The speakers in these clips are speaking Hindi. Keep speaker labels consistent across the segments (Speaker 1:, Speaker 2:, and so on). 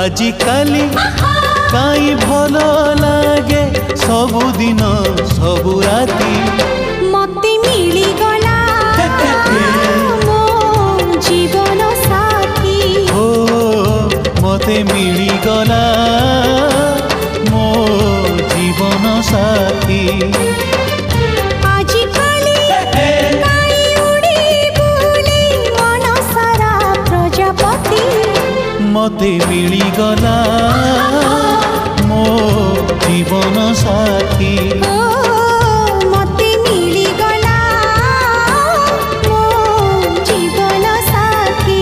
Speaker 1: आजिकाली काई भल लागे सबुदिन सबु राती
Speaker 2: मते मिली गला मो जीवन साथी
Speaker 1: हो मते मिली गला मो जीवन साथी
Speaker 2: आजिकाली काई उड़ी बुली मन सारा प्रजापति
Speaker 1: मते मिली गला मो जीवन साथी
Speaker 2: मते मिली गला मो जीवन साथी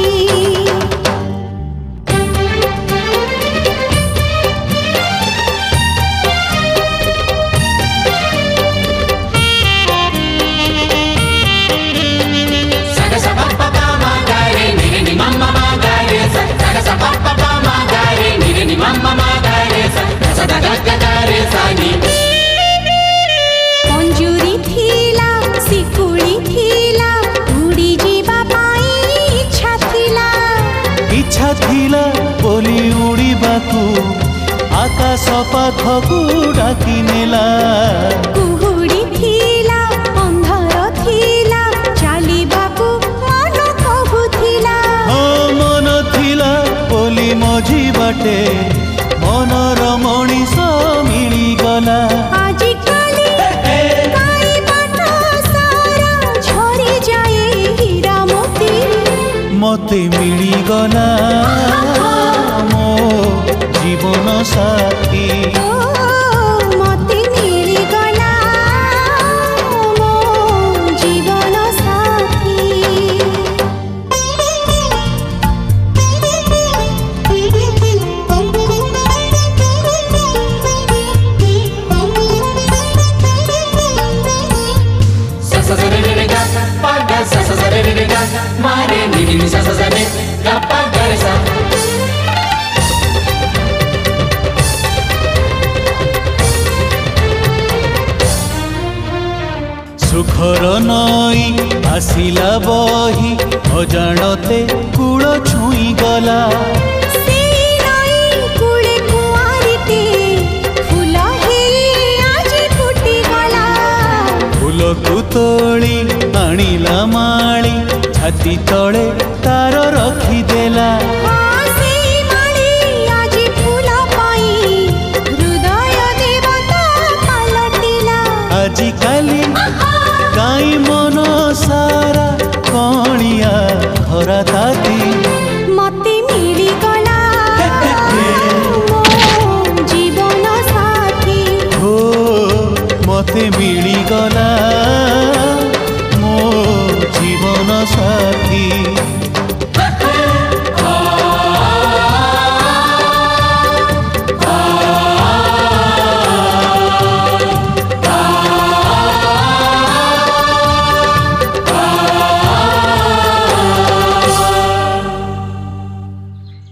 Speaker 2: अंजुरी थीला सिकुड़ी थीला उड़ी जीवा पाई
Speaker 1: इच्छा थिला बोली उड़ीबाकू आकाश पाखकू डाकी नेला
Speaker 2: कुहुड़ी थीला अंधार थीला चालिबाकू मन कहुथिला
Speaker 1: हो मन थिला बोली मझी बाटे मनर मणिष मिलीगला
Speaker 2: आजिकाली काई बाट सारा झरी जाए हीरा मोती
Speaker 1: मते मिलीगला मो जीवन साथी
Speaker 2: मते मिली गला मो जीवन साथी
Speaker 1: सुखर नई आसिला बही अजाणते कूल छुई गला फूल को तोली आनिला माली छाती तले तार रखिदेला